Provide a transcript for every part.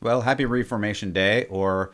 Well, happy Reformation Day, or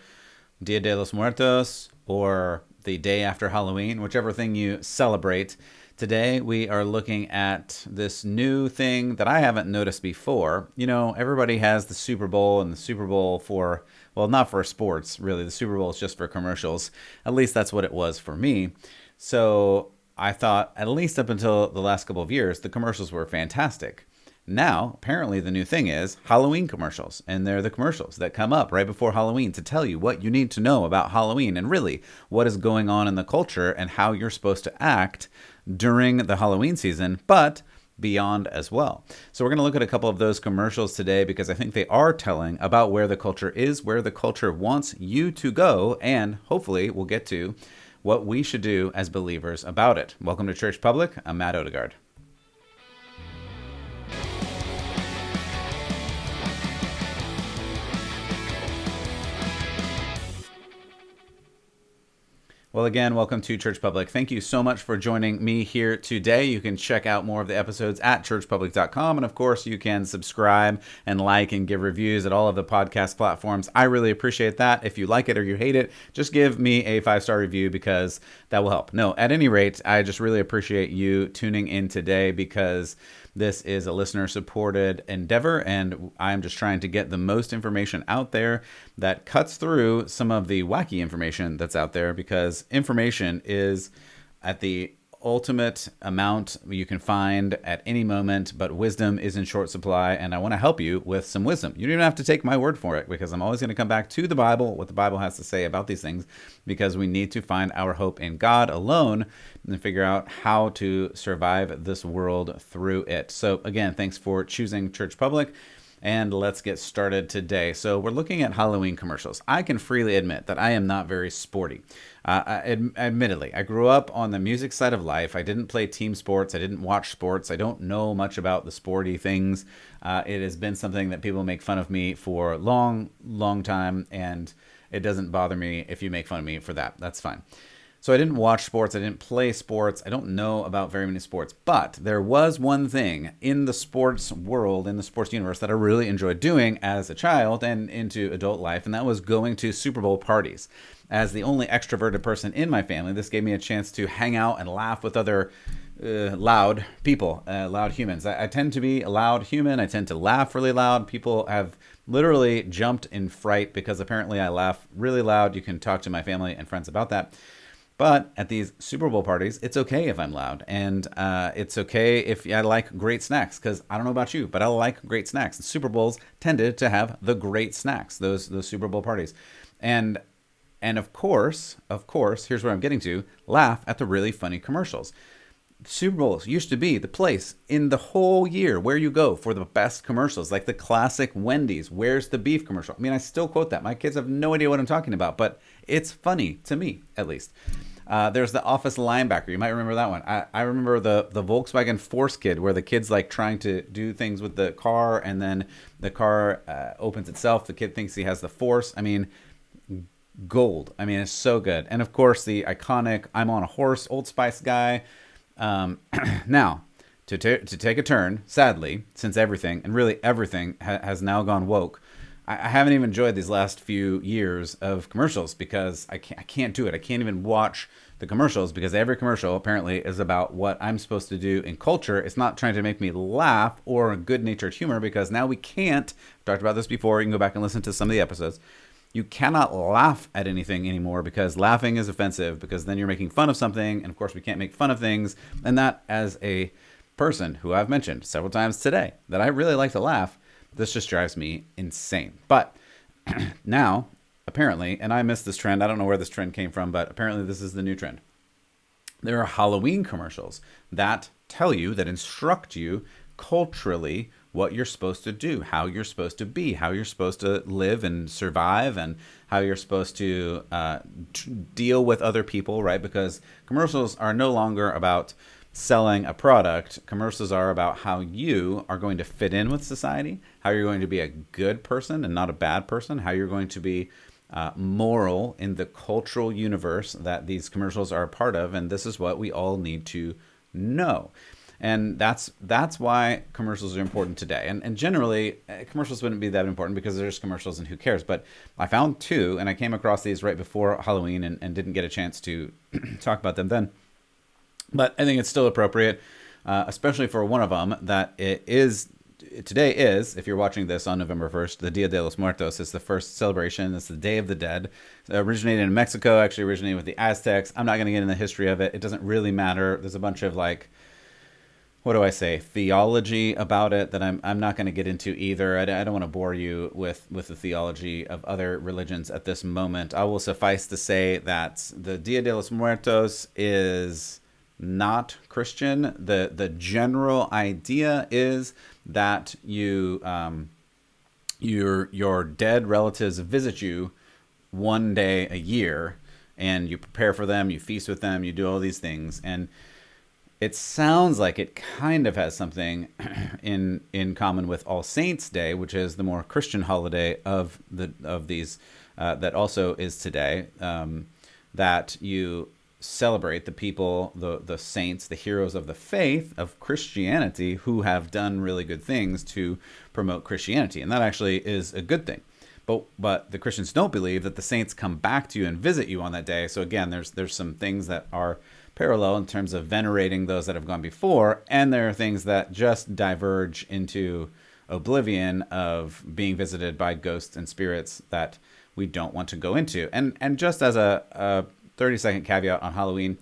Dia de los Muertos, or the day after Halloween, whichever thing you celebrate. Today, we are looking at this new thing that I haven't noticed before. You know, everybody has the Super Bowl, and the Super Bowl for, well, not for sports, really. The Super Bowl is just for commercials. At least that's what it was for me. So I thought, at least up until the last couple of years, the commercials were fantastic. Now, apparently, the new thing is Halloween commercials. And they're the commercials that come up right before Halloween to tell you what you need to know about Halloween and really what is going on in the culture and how you're supposed to act during the Halloween season, but beyond as well. So we're going to look at a couple of those commercials today because I think they are telling about where the culture is, where the culture wants you to go, and hopefully we'll get to what we should do as believers about it. Welcome to Church Public. I'm Matt Odegaard. Well, again, welcome to Church Public. Thank you so much for joining me here today. You can check out more of the episodes at churchpublic.com. And of course, you can subscribe and like and give reviews at all of the podcast platforms. I really appreciate that. If you like it or you hate it, just give me a 5-star review because that will help. No, at any rate, I just really appreciate you tuning in today because this is a listener-supported endeavor, and I'm just trying to get the most information out there that cuts through some of the wacky information that's out there, because information is at the ultimate amount you can find at any moment, but wisdom is in short supply, and I want to help you with some wisdom. You don't even have to take my word for it, because I'm always going to come back to the Bible, what the Bible has to say about these things, because we need to find our hope in God alone and figure out how to survive this world through it. So again, thanks for choosing Church Public. And let's get started today. So we're looking at Halloween commercials. I can freely admit that I am not very sporty. Admittedly, I grew up on the music side of life. I didn't play team sports. I didn't watch sports. I don't know much about the sporty things. It has been something that people make fun of me for a long, long time, and it doesn't bother me if you make fun of me for that. That's fine. So I didn't watch sports. I didn't play sports. I don't know about very many sports. But there was one thing in the sports world, in the sports universe, that I really enjoyed doing as a child and into adult life, and that was going to Super Bowl parties. As the only extroverted person in my family, this gave me a chance to hang out and laugh with other loud people, loud humans. I tend to be a loud human. I tend to laugh really loud. People have literally jumped in fright because apparently I laugh really loud. You can talk to my family and friends about that. But at these Super Bowl parties, it's okay if I'm loud. And it's okay if I like great snacks, because I don't know about you, but I like great snacks. And Super Bowls tended to have the great snacks, those Super Bowl parties. And of course, here's where I'm getting to, laugh at the really funny commercials. Super Bowls used to be the place in the whole year where you go for the best commercials, like the classic Wendy's, "Where's the beef" commercial. I mean, I still quote that. My kids have no idea what I'm talking about, but it's funny to me, at least. There's the Office Linebacker. You might remember that one. I remember the Volkswagen Force Kid, where the kid's like trying to do things with the car, and then the car opens itself. The kid thinks he has the force. I mean, gold. I mean, it's so good. And of course, the iconic "I'm on a horse" Old Spice guy. Now, to take a turn, sadly, since everything, and really everything, has now gone woke, I haven't even enjoyed these last few years of commercials because I can't do it. I can't even watch the commercials because every commercial apparently is about what I'm supposed to do in culture. It's not trying to make me laugh or good-natured humor, because now we can't. I've talked about this before. You can go back and listen to some of the episodes. You cannot laugh at anything anymore because laughing is offensive, because then you're making fun of something. And of course, we can't make fun of things. And that, as a person who I've mentioned several times today, that I really like to laugh, this just drives me insane. But now, apparently, and I missed this trend. I don't know where this trend came from, but apparently this is the new trend. There are Halloween commercials that tell you, that instruct you culturally what you're supposed to do, how you're supposed to be, how you're supposed to live and survive, and how you're supposed to deal with other people, right? Because commercials are no longer about selling a product. Commercials are about how you are going to fit in with society, how you're going to be a good person and not a bad person, how you're going to be moral in the cultural universe that these commercials are a part of. And this is what we all need to know. And that's why commercials are important today. And generally, commercials wouldn't be that important because there's commercials and who cares. But I found two, and I came across these right before Halloween and didn't get a chance to talk about them then. But I think it's still appropriate, especially for one of them that it is. Today is, if you're watching this on November 1st, the Dia de los Muertos. It's the first celebration. It's the Day of the Dead. It originated in Mexico, actually originated with the Aztecs. I'm not going to get into the history of it. It doesn't really matter. There's a bunch of what do I say, theology about it that I'm not going to get into either. I don't want to bore you with the theology of other religions at this moment. I will suffice to say that the Dia de los Muertos is not Christian. The general idea is that your dead relatives visit you one day a year, and you prepare for them, you feast with them, you do all these things, and it sounds like it kind of has something in common with All Saints Day, which is the more Christian holiday of these that also is today, that you celebrate the people, the saints, the heroes of the faith of Christianity who have done really good things to promote Christianity. And that actually is a good thing. But the Christians don't believe that the saints come back to you and visit you on that day. So again, there's some things that are parallel in terms of venerating those that have gone before, and there are things that just diverge into oblivion of being visited by ghosts and spirits that we don't want to go into. And just as a 30-second caveat on Halloween,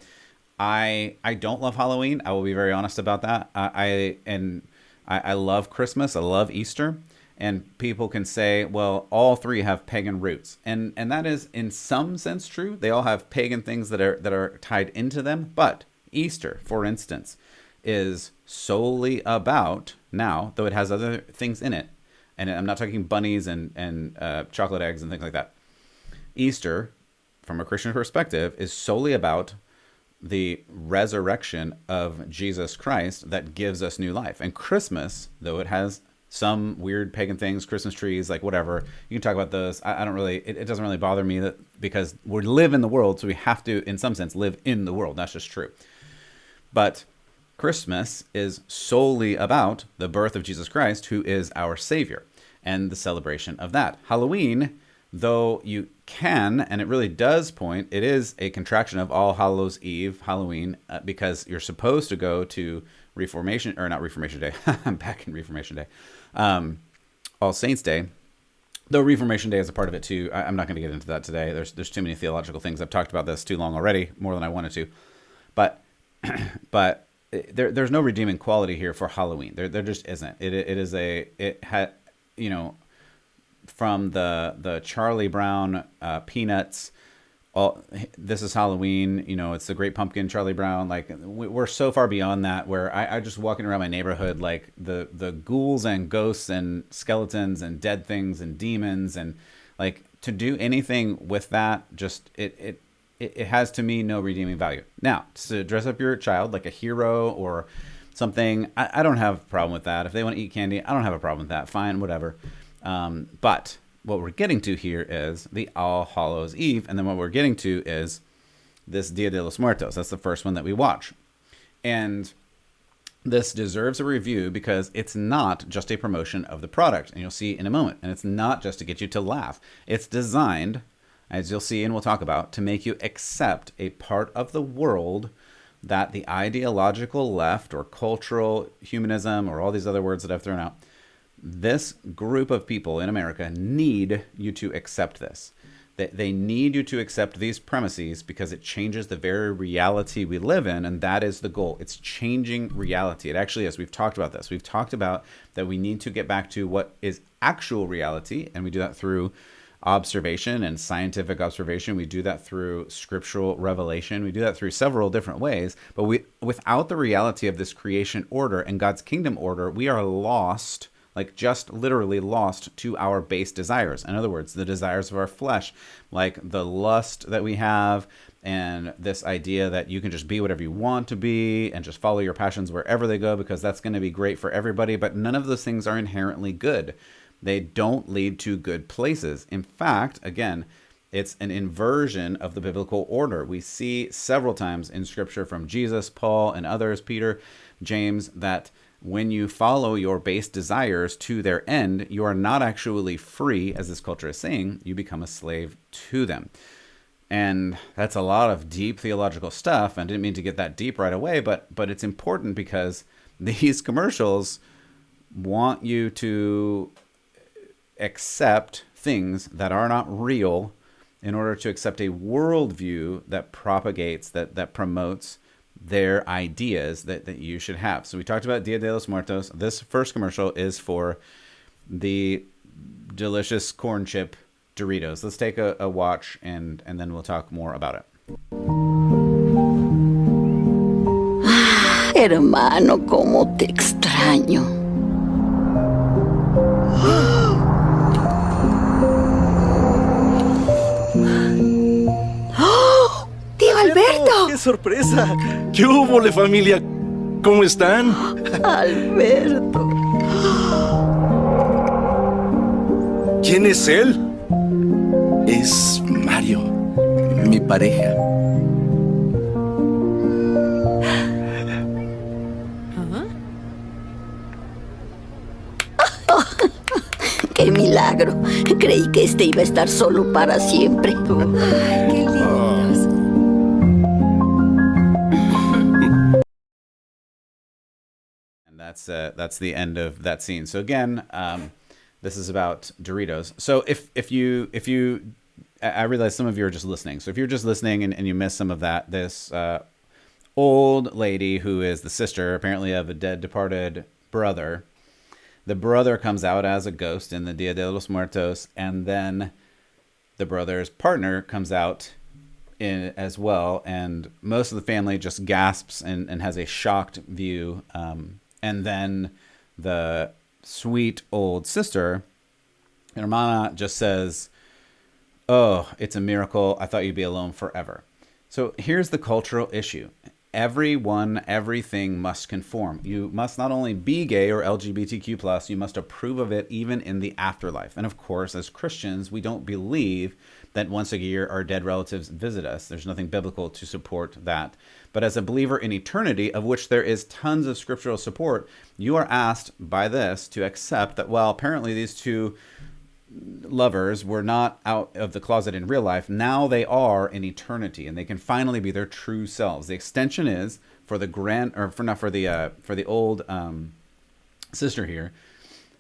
I don't love Halloween. I will be very honest about that. I love Christmas. I love Easter. And people can say, well, all three have pagan roots. And that is in some sense true. They all have pagan things that are tied into them. But Easter, for instance, is solely about, now, though it has other things in it, and I'm not talking bunnies and chocolate eggs and things like that. Easter, from a Christian perspective, is solely about the resurrection of Jesus Christ that gives us new life. And Christmas, though it has some weird pagan things, Christmas trees, like whatever, you can talk about those. I don't really, it doesn't really bother me that because we live in the world, so we have to, in some sense, live in the world. That's just true. But Christmas is solely about the birth of Jesus Christ, who is our Savior, and the celebration of that. Halloween, though you can, and it really does point, it is a contraction of All Hallows Eve, Halloween, because you're supposed to go to Reformation, or not Reformation Day. I'm back in Reformation Day. All Saints Day, though Reformation Day is a part of it too. I'm not going to get into that today. There's too many theological things. I've talked about this too long already, more than I wanted to. But there's no redeeming quality here for Halloween. There just isn't. It had, from the Charlie Brown Peanuts. This is Halloween, it's the Great Pumpkin, Charlie Brown. Like, we're so far beyond that, where I just walking around my neighborhood, like the ghouls and ghosts and skeletons and dead things and demons, and like to do anything with that, just it has to me no redeeming value. Now, to dress up your child like a hero or something, I don't have a problem with that. If they want to eat candy, I don't have a problem with that. Fine, whatever. But what we're getting to here is the All Hallows Eve, and then what we're getting to is this Dia de los Muertos. That's the first one that we watch. And this deserves a review because it's not just a promotion of the product, and you'll see in a moment. And it's not just to get you to laugh. It's designed, as you'll see and we'll talk about, to make you accept a part of the world that the ideological left or cultural humanism or all these other words that I've thrown out, this group of people in America need you to accept this. They need you to accept these premises because it changes the very reality we live in, and that is the goal. It's changing reality. It actually is. We've talked about this. We've talked about that we need to get back to what is actual reality, and we do that through observation and scientific observation. We do that through scriptural revelation. We do that through several different ways, but without the reality of this creation order and God's kingdom order, we are lost. Like just literally lost to our base desires. In other words, the desires of our flesh, like the lust that we have, and this idea that you can just be whatever you want to be and just follow your passions wherever they go because that's going to be great for everybody. But none of those things are inherently good. They don't lead to good places. In fact, again, It's an inversion of the biblical order. We see several times in Scripture from Jesus, Paul, and others, Peter, James, that when you follow your base desires to their end, you are not actually free, as this culture is saying. You become a slave to them. And that's a lot of deep theological stuff. I didn't mean to get that deep right away, but it's important because these commercials want you to accept things that are not real in order to accept a worldview that propagates, that promotes their ideas that you should have. So we talked about Dia de los Muertos. This first commercial is for the delicious corn chip Doritos. Let's take a watch and then we'll talk more about it. Ah, hermano, cómo te extraño. ¡Oh! ¡Tío Alberto! ¡Qué sorpresa! ¿Qué hubo, familia? ¿Cómo están? Alberto. ¿Quién es él? Es Mario, mi pareja. ¡Qué milagro! Creí que este iba a estar solo para siempre. ¡Ay, qué lindos! And that's the end of that scene. So again, this is about Doritos. So if you, I realize some of you are just listening. So if you're just listening and you miss some of that, this old lady who is the sister, apparently of a dead departed brother, the brother comes out as a ghost in the Dia de los Muertos, and then the brother's partner comes out in as well, and most of the family just gasps and has a shocked view. And then the sweet old sister, Hermana, just says, "Oh, it's a miracle. I thought you'd be alone forever." So here's the cultural issue. Everyone, everything must conform. You must not only be gay or LGBTQ+, you must approve of it even in the afterlife. And of course, as Christians, we don't believe that once a year our dead relatives visit us. There's nothing biblical to support that. But as a believer in eternity, of which there is tons of scriptural support, you are asked by this to accept that, well, apparently these two lovers were not out of the closet in real life. Now they are in eternity, and they can finally be their true selves. The extension is for the old sister here,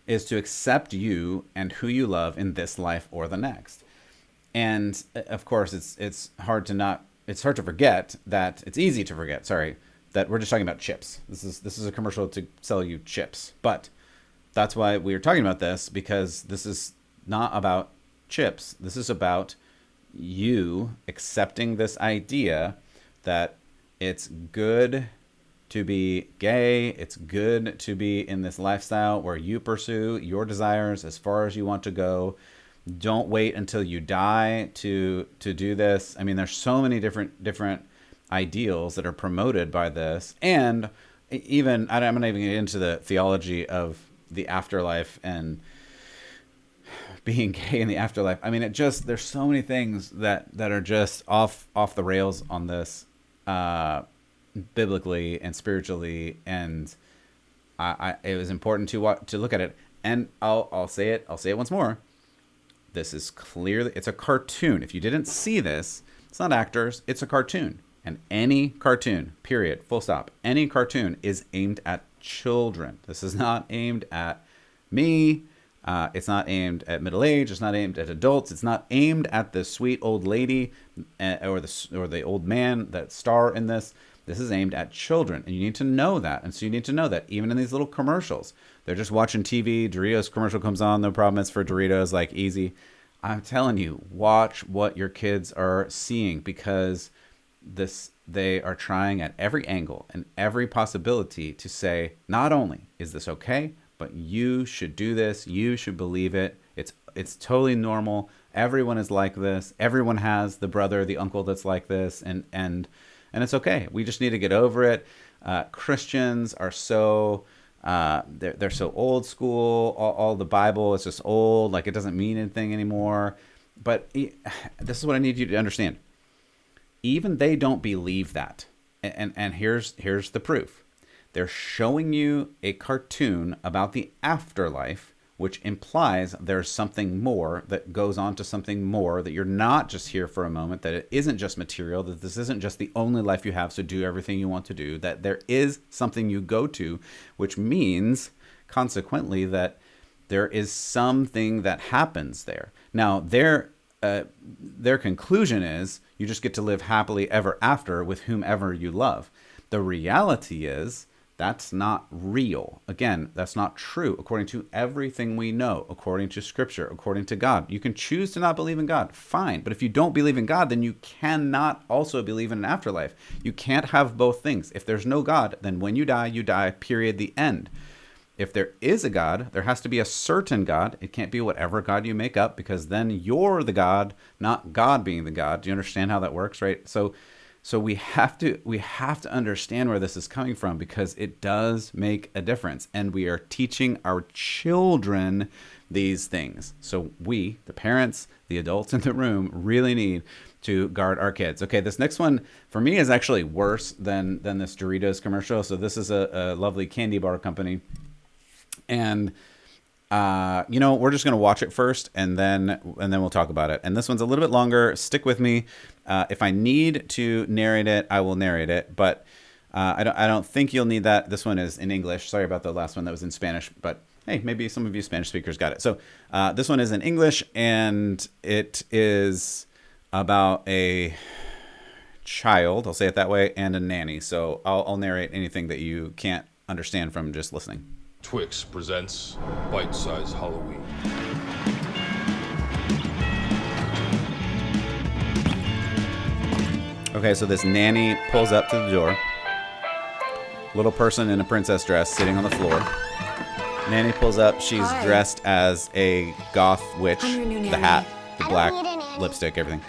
is to accept you and who you love in this life or the next. And of course, it's hard to forget that it's easy to forget. Sorry, that we're just talking about chips. This is a commercial to sell you chips, but that's why we are talking about this, because this is not about chips. This is about you accepting this idea that it's good to be gay. It's good to be in this lifestyle where you pursue your desires as far as you want to go. Don't wait until you die to do this. I mean, there's so many different ideals that are promoted by this. And even, I'm not even getting into the theology of the afterlife and being gay in the afterlife. I mean, there's so many things that are just off the rails on this, biblically and spiritually. And it was important to look at it. And I'll say it once more. This is clearly, it's a cartoon. If you didn't see this, it's not actors, it's a cartoon. And any cartoon, period, full stop, any cartoon is aimed at children. This is not aimed at me. It's not aimed at middle age. It's not aimed at adults. It's not aimed at the sweet old lady or the old man that star in this. This is aimed at children, and you need to know that. And so you need to know that even in these little commercials, they're just watching TV. Doritos commercial comes on, no problem. It's for Doritos, like easy. I'm telling you, watch what your kids are seeing, because they are trying at every angle and every possibility to say, not only is this okay, but you should do this. You should believe it. It's totally normal. Everyone is like this. Everyone has the brother, the uncle that's like this, and it's okay. We just need to get over it. Christians are so they're so old school. All the Bible is just old. Like, it doesn't mean anything anymore. But this is what I need you to understand. Even they don't believe that. And here's the proof. They're showing you a cartoon about the afterlife, which implies there's something more that goes on to something more, that you're not just here for a moment, that it isn't just material, that this isn't just the only life you have, so do everything you want to do, that there is something you go to, which means consequently that there is something that happens there. Now, their conclusion is you just get to live happily ever after with whomever you love. The reality is that's not real. Again, that's not true according to everything we know, according to Scripture, according to God. You can choose to not believe in God, fine. But if you don't believe in God, then you cannot also believe in an afterlife. You can't have both things. If there's no God, then when you die, period, the end. If there is a God, there has to be a certain God. It can't be whatever God you make up, because then you're the God, not God being the God. Do you understand how that works, right? So we have to understand where this is coming from, because it does make a difference. And we are teaching our children these things. So we, the parents, the adults in the room, really need to guard our kids. Okay, this next one for me is actually worse than this Doritos commercial. So this is a lovely candy bar company. And we're just going to watch it first, and then we'll talk about it. And this one's a little bit longer. Stick with me. If I need to narrate it, I will narrate it. But I don't think you'll need that. This one is in English. Sorry about the last one that was in Spanish. But hey, maybe some of you Spanish speakers got it. So this one is in English, and it is about a child, I'll say it that way, and a nanny. So I'll narrate anything that you can't understand from just listening. Twix presents Bite-Size Halloween. Okay, so this nanny pulls up to the door. Little person in a princess dress sitting on the floor. Nanny pulls up. She's dressed as a goth witch. I'm your new nanny. The hat, the black lipstick, everything.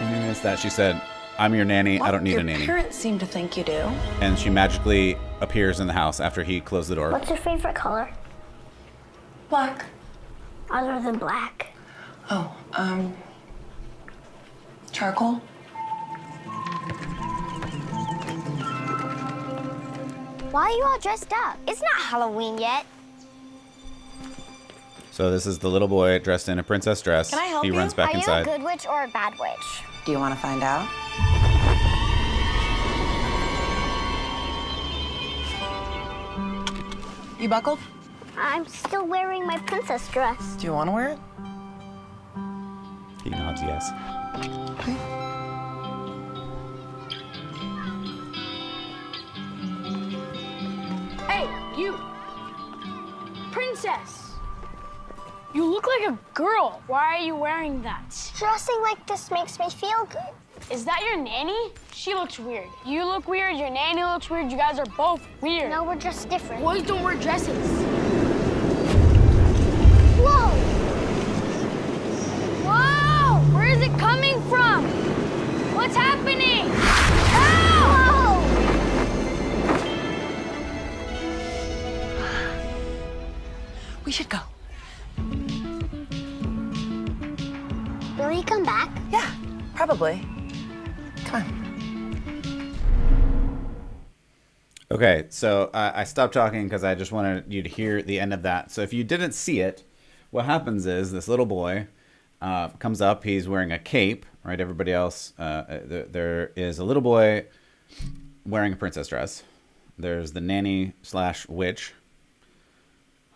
And then it's that she said, "I'm your nanny. I don't need a nanny." Your parents seem to think you do. And she magically appears in the house after he closed the door. What's your favorite color? Black. Other than black. Oh, charcoal. Why are you all dressed up? It's not Halloween yet. So this is the little boy dressed in a princess dress. Can I help he you? runs back Are inside. you a good witch or a bad witch? Do you want to find out? You buckled? I'm still wearing my princess dress. Do you want to wear it? He nods yes. Okay. Hey, you! Princess! You look like a girl. Why are you wearing that? Dressing like this makes me feel good. Is that your nanny? She looks weird. You look weird, your nanny looks weird, you guys are both weird. No, we're just different. Boys don't wear dresses. Whoa! Whoa! Where is it coming from? What's happening? Whoa! We should go. Will he come back? Yeah, probably. Come on. Okay, so I stopped talking because I just wanted you to hear the end of that. So if you didn't see it, what happens is this little boy comes up. He's wearing a cape, right? Everybody else, there is a little boy wearing a princess dress. There's the nanny / witch,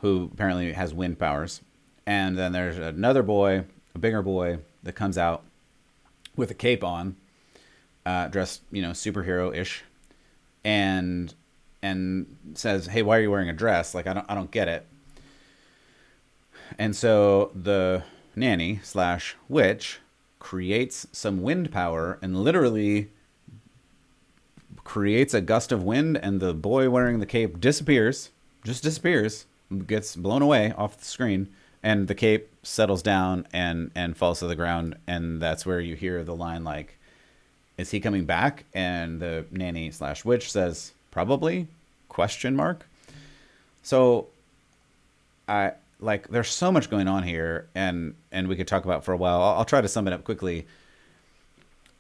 who apparently has wind powers. And then there's another boy, a bigger boy, that comes out with a cape on, dressed, superhero-ish, and says, "Hey, why are you wearing a dress? Like, I don't get it." And so the nanny / witch creates some wind power and literally creates a gust of wind, and the boy wearing the cape disappears, gets blown away off the screen, and the cape settles down and falls to the ground. And that's where you hear the line like, "Is he coming back?" And the nanny / witch says, "Probably?" ? So like there's so much going on here, and we could talk about for a while. I'll try to sum it up quickly.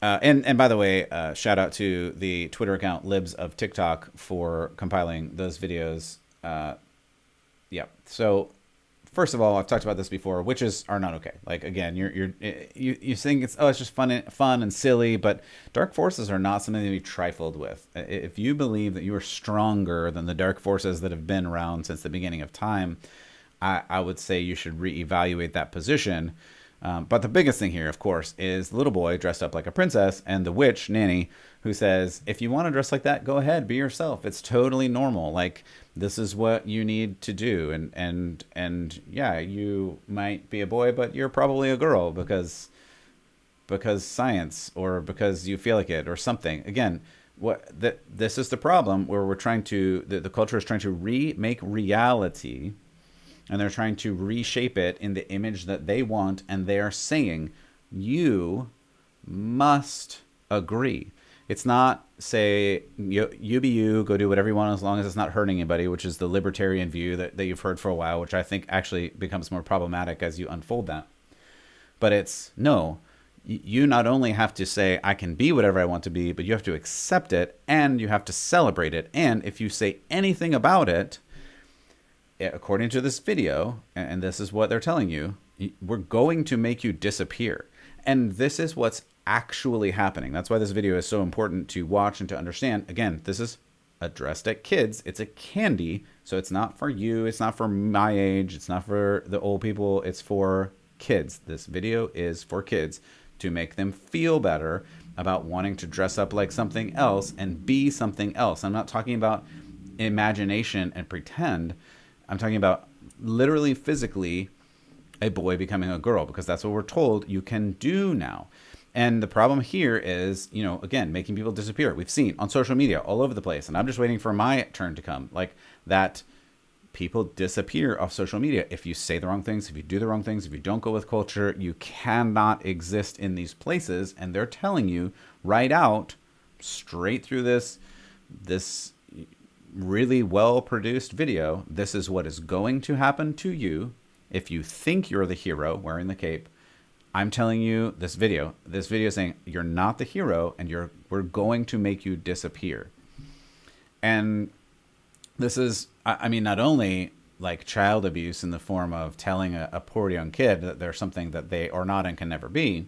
And by the way, shout out to the Twitter account Libs of TikTok for compiling those videos. Yeah. So first of all, I've talked about this before. Witches are not okay. Like again, you think it's just fun and silly, but dark forces are not something to be trifled with. If you believe that you are stronger than the dark forces that have been around since the beginning of time, I would say you should reevaluate that position. But the biggest thing here, of course, is the little boy dressed up like a princess and the witch nanny who says, if you want to dress like that, go ahead, be yourself. It's totally normal. Like, this is what you need to do. And yeah, you might be a boy, but you're probably a girl because science, or because you feel like it, or something. Again, this is the problem where we're trying to, the culture is trying to remake reality. And they're trying to reshape it in the image that they want. And they are saying, you must agree. It's not say, you be you, go do whatever you want as long as it's not hurting anybody, which is the libertarian view that you've heard for a while, which I think actually becomes more problematic as you unfold that. But it's, no, you not only have to say, I can be whatever I want to be, but you have to accept it and you have to celebrate it. And if you say anything about it, according to this video, and this is what they're telling you, we're going to make you disappear. And this is what's actually happening. That's why this video is so important to watch and to understand. Again, this is addressed at kids. It's a candy, so it's not for you. It's not for my age. It's not for the old people. It's for kids. This video is for kids to make them feel better about wanting to dress up like something else and be something else. I'm not talking about imagination and pretend. I'm talking about literally physically a boy becoming a girl, because that's what we're told you can do now. And the problem here is, again, making people disappear. We've seen on social media all over the place, and I'm just waiting for my turn to come, like that people disappear off social media. If you say the wrong things, if you do the wrong things, if you don't go with culture, you cannot exist in these places. And they're telling you right out, straight through this really well-produced video, this is what is going to happen to you if you think you're the hero wearing the cape. I'm telling you, this video saying you're not the hero, and we're going to make you disappear. And this is, I mean, not only like child abuse in the form of telling a poor young kid that they're something that they are not and can never be,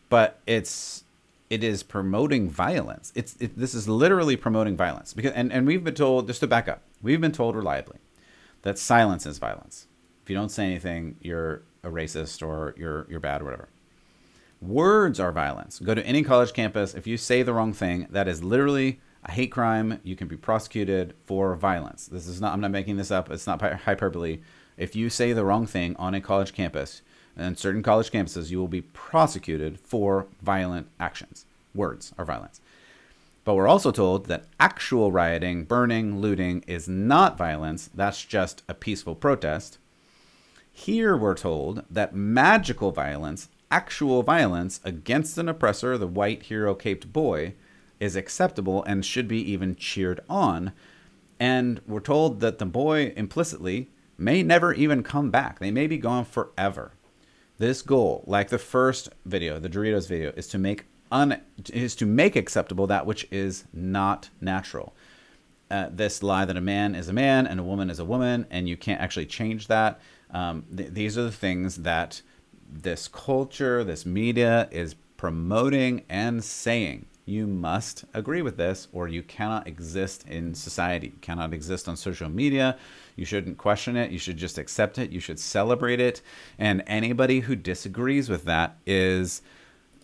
but it is promoting violence. This is literally promoting violence, because and we've been told, just to back up, we've been told reliably that silence is violence. If you don't say anything, you're a racist or you're bad or whatever. Words are violence. Go to any college campus. If you say the wrong thing, that is literally a hate crime. You can be prosecuted for violence. This is not, I'm not making this up. It's not hyperbole. If you say the wrong thing on a college campus, and certain college campuses, you will be prosecuted for violent actions. Words are violence. But we're also told that actual rioting, burning, looting is not violence. That's just a peaceful protest. Here we're told that magical violence, actual violence against an oppressor, the white hero-caped boy, is acceptable and should be even cheered on. And we're told that the boy implicitly may never even come back. They may be gone forever. This goal, like the first video, the Doritos video, is to make acceptable that which is not natural. This lie that a man is a man and a woman is a woman, and you can't actually change that. These are the things that this culture, this media is promoting and saying. You must agree with this, or you cannot exist in society. You cannot exist on social media. You shouldn't question it. You should just accept it. You should celebrate it. And anybody who disagrees with that is,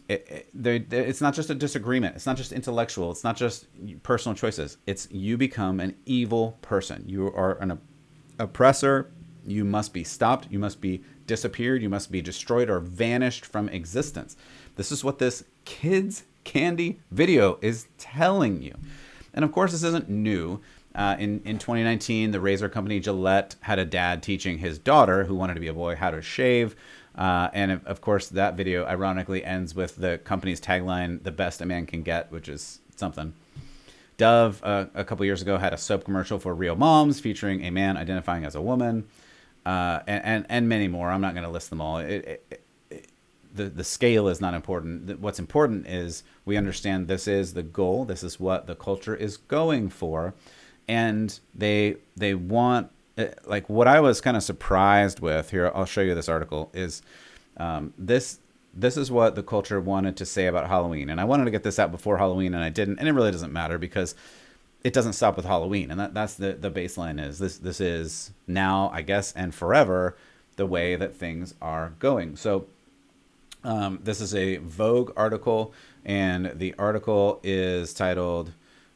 it's not just a disagreement. It's not just intellectual. It's not just personal choices. It's you become an evil person. You are an oppressor. You must be stopped. You must be disappeared. You must be destroyed or vanished from existence. This is what this kids' candy video is telling you. And of course, this isn't new. In 2019, the razor company Gillette had a dad teaching his daughter, who wanted to be a boy, how to shave. And of course, that video ironically ends with the company's tagline, "The best a man can get," which is something. Dove, a couple years ago, had a soap commercial for real moms featuring a man identifying as a woman. and many more. I'm not going to list them all. The scale is not important. What's important is we understand this is the goal. This is what the culture is going for, and they want, like, what I was kind of surprised with here. I'll show you this article is this is what the culture wanted to say about Halloween, and I wanted to get this out before Halloween, and I didn't, and it really doesn't matter because it doesn't stop with Halloween, and that's the baseline is this is now, I guess, and forever the way that things are going. So this is a Vogue article, and the article is titled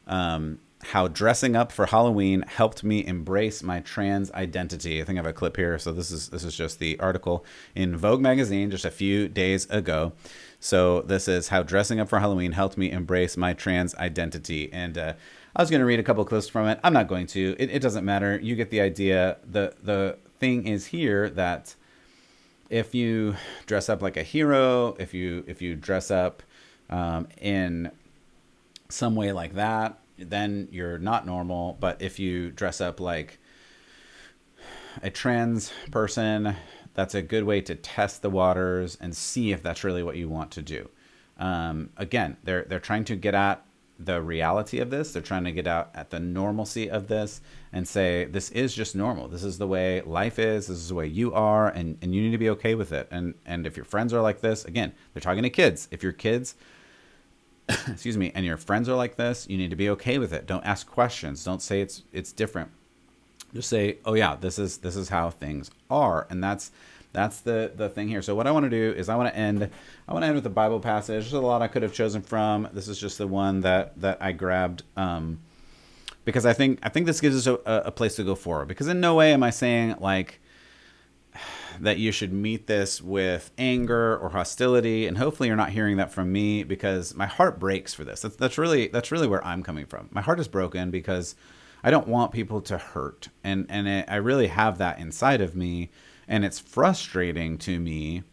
"How Dressing Up for Halloween Helped Me Embrace My Trans Identity." I think I have a clip here. So this is just the article in Vogue magazine just a few days ago. So this is "How Dressing Up for Halloween Helped Me Embrace My Trans Identity," and I was going to read a couple clips from it. I'm not going to. It doesn't matter. You get the idea. The thing is here that if you dress up like a hero, if you dress up in some way like that, then you're not normal. But if you dress up like a trans person, that's a good way to test the waters and see if that's really what you want to do. Again, they're trying to get at the reality of this. They're trying to get out at the normalcy of this and say, this is just normal. This is the way life is. This is the way you are. And you need to be okay with it. And if your friends are like this, again, they're talking to kids. If your kids, excuse me, and your friends are like this, you need to be okay with it. Don't ask questions. Don't say it's different. Just say, oh yeah, this is how things are. And that's the thing here. So what I want to do is I want to end with a Bible passage. There's a lot I could have chosen from. This is just the one that I grabbed because I think this gives us a place to go forward. Because in no way am I saying like that you should meet this with anger or hostility. And hopefully you're not hearing that from me, because my heart breaks for this. That's really where I'm coming from. My heart is broken because I don't want people to hurt, and I really have that inside of me. And it's frustrating to me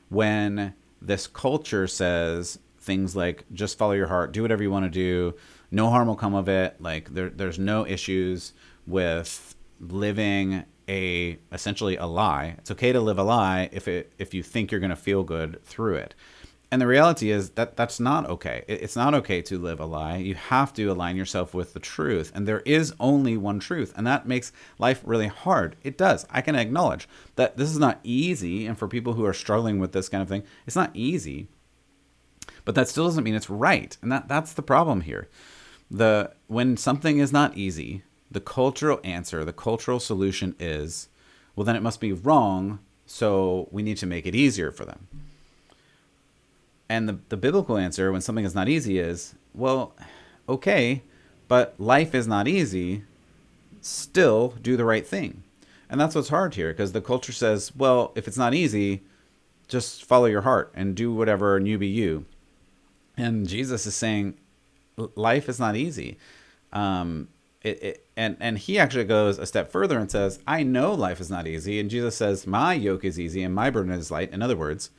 when this culture says things like, just follow your heart, do whatever you want to do, no harm will come of it. Like there's no issues with living essentially a lie. It's okay to live a lie if you think you're going to feel good through it. And the reality is that that's not okay. It's not okay to live a lie. You have to align yourself with the truth. And there is only one truth. And that makes life really hard. It does. I can acknowledge that this is not easy. And for people who are struggling with this kind of thing, it's not easy. But that still doesn't mean it's right. And that's the problem here. When something is not easy, the cultural answer, the cultural solution is, well, then it must be wrong. So we need to make it easier for them. And the biblical answer when something is not easy is, well, okay, but life is not easy. Still do the right thing. And that's what's hard here, because the culture says, well, if it's not easy, just follow your heart and do whatever and you be you. And Jesus is saying life is not easy. And he actually goes a step further and says, I know life is not easy. And Jesus says, my yoke is easy and my burden is light. In other words,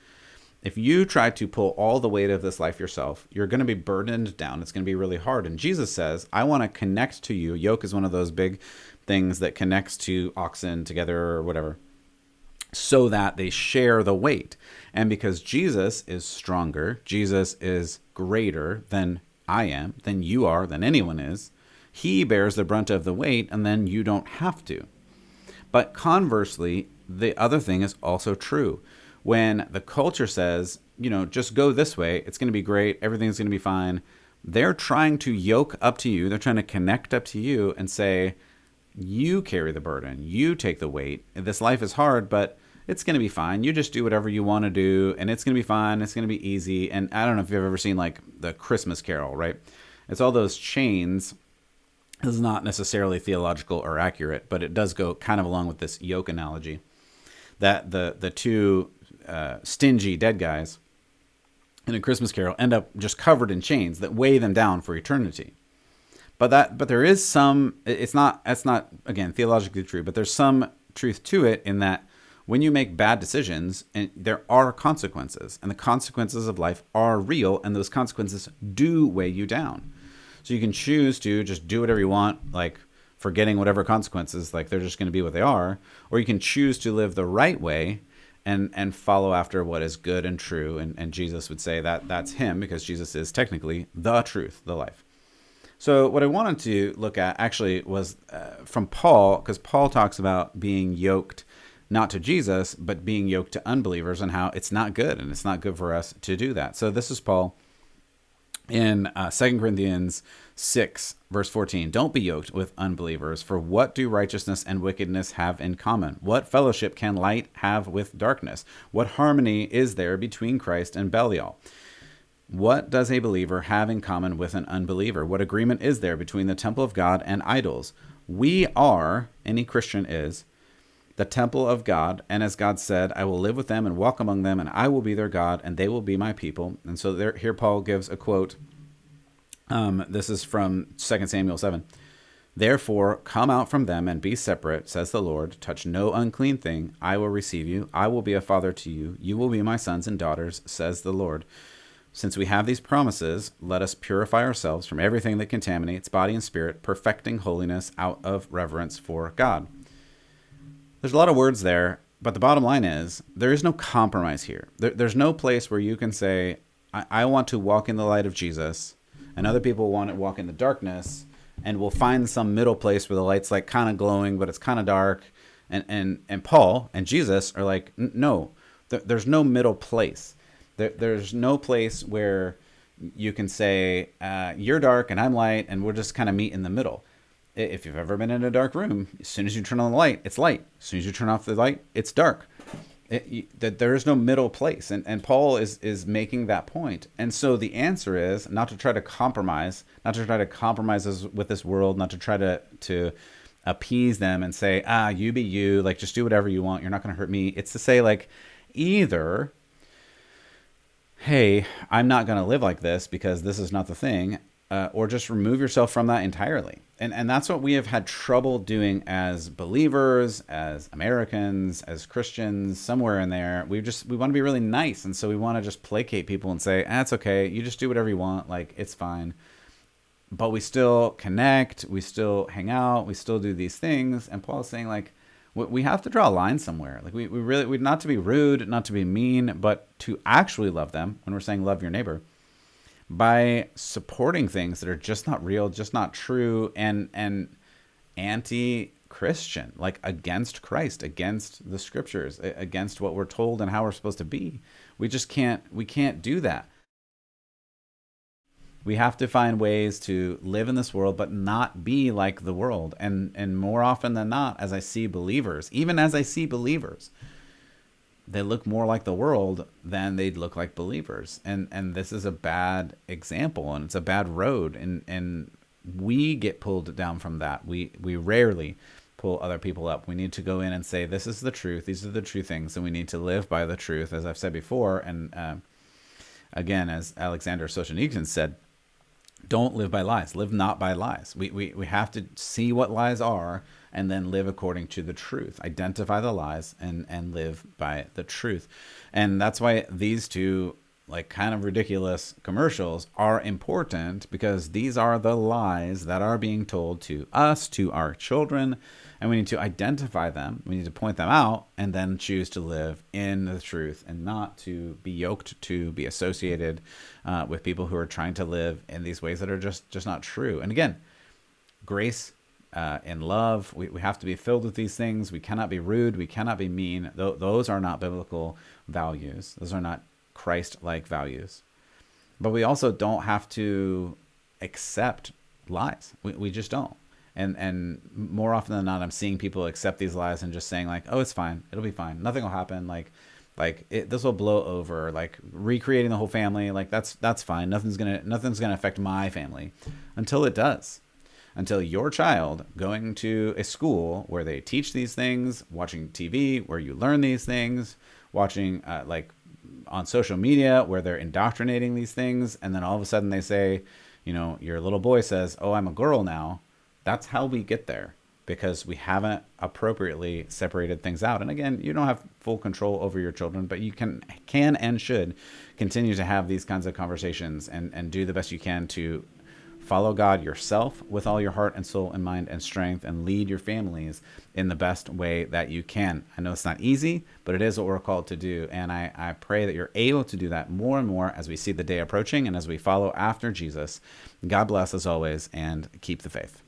if you try to pull all the weight of this life yourself, you're going to be burdened down. It's going to be really hard. And Jesus says, I want to connect to you. Yoke is one of those big things that connects to oxen together or whatever, so that they share the weight. And because Jesus is stronger, Jesus is greater than I am, than you are, than anyone is, he bears the brunt of the weight, and then you don't have to. But conversely, the other thing is also true. When the culture says, just go this way, it's going to be great, everything's going to be fine, they're trying to yoke up to you, they're trying to connect up to you and say, you carry the burden, you take the weight, this life is hard, but it's going to be fine, you just do whatever you want to do, and it's going to be fine, it's going to be easy. And I don't know if you've ever seen like the Christmas Carol, right? It's all those chains. This is not necessarily theological or accurate, but it does go kind of along with this yoke analogy, that the two stingy dead guys in A Christmas Carol end up just covered in chains that weigh them down for eternity. But there is some, that's not again theologically true, but there's some truth to it in that when you make bad decisions, and there are consequences, and the consequences of life are real, and those consequences do weigh you down. So you can choose to just do whatever you want, like forgetting whatever consequences, like they're just going to be what they are, or you can choose to live the right way and follow after what is good and true. And Jesus would say that that's him, because Jesus is technically the truth, the life. So what I wanted to look at actually was from Paul, because Paul talks about being yoked not to Jesus, but being yoked to unbelievers, and how it's not good, and it's not good for us to do that. So this is Paul in 2 Corinthians 6, verse 14. Don't be yoked with unbelievers, for what do righteousness and wickedness have in common? What fellowship can light have with darkness? What harmony is there between Christ and Belial? What does a believer have in common with an unbeliever? What agreement is there between the temple of God and idols? We are, any Christian is, the temple of God, and as God said, I will live with them and walk among them, and I will be their God, and they will be my people. And so here Paul gives a quote. This is from 2 Samuel 7. Therefore, come out from them and be separate, says the Lord. Touch no unclean thing. I will receive you. I will be a father to you. You will be my sons and daughters, says the Lord. Since we have these promises, let us purify ourselves from everything that contaminates body and spirit, perfecting holiness out of reverence for God. There's a lot of words there, but the bottom line is there is no compromise here. There's no place where you can say, I want to walk in the light of Jesus, and other people want to walk in the darkness, and we'll find some middle place where the light's like kind of glowing, but it's kind of dark. And Paul and Jesus are like, no, there's no middle place. There's no place where you can say, you're dark and I'm light, and we'll just kind of meet in the middle. If you've ever been in a dark room, as soon as you turn on the light, it's light. As soon as you turn off the light, it's dark. There is no middle place. And Paul is making that point. And so the answer is not to try to compromise, with this world, not to try to appease them and say, you be you, like just do whatever you want. You're not going to hurt me. It's to say, like, either, hey, I'm not going to live like this because this is not the thing, or just remove yourself from that entirely. And that's what we have had trouble doing as believers, as Americans, as Christians, somewhere in there. We want to be really nice. And so we want to just placate people and say, it's okay. You just do whatever you want. Like, it's fine. But we still connect. We still hang out. We still do these things. And Paul is saying, like, we have to draw a line somewhere. Like, we not to be rude, not to be mean, but to actually love them. When we're saying love your neighbor, by supporting things that are just not real, just not true, and anti-Christian, like against Christ, against the scriptures, against what we're told and how we're supposed to be. We can't do that. We have to find ways to live in this world, but not be like the world. And more often than not, as I see believers, they look more like the world than they'd look like believers. And this is a bad example, and it's a bad road. And we get pulled down from that. We rarely pull other people up. We need to go in and say, this is the truth. These are the true things. And we need to live by the truth, as I've said before. And again, as Alexander Solzhenitsyn said, don't live by lies. Live not by lies. We have to see what lies are and then live according to the truth. Identify the lies and live by the truth. And that's why these two, like, kind of ridiculous commercials are important, because these are the lies that are being told to us, to our children, and we need to identify them. We need to point them out and then choose to live in the truth, and not to be yoked, to be associated with people who are trying to live in these ways that are just not true. And again, grace and love, we have to be filled with these things. We cannot be rude. We cannot be mean. Those are not biblical values. Those are not Christ-like values. But we also don't have to accept lies. We just don't. And more often than not, I'm seeing people accept these lies and just saying, like, oh, it's fine. It'll be fine. Nothing will happen. This will blow over. Like, recreating the whole family. Like, that's fine. Nothing's gonna affect my family until it does. Until your child going to a school where they teach these things, watching TV where you learn these things, watching on social media where they're indoctrinating these things, and then all of a sudden they say, your little boy says, oh, I'm a girl now. That's how we get there, because we haven't appropriately separated things out. And again, you don't have full control over your children, but you can and should continue to have these kinds of conversations and do the best you can to follow God yourself with all your heart and soul and mind and strength, and lead your families in the best way that you can. I know it's not easy, but it is what we're called to do. And I pray that you're able to do that more and more as we see the day approaching and as we follow after Jesus. God bless as always, and keep the faith.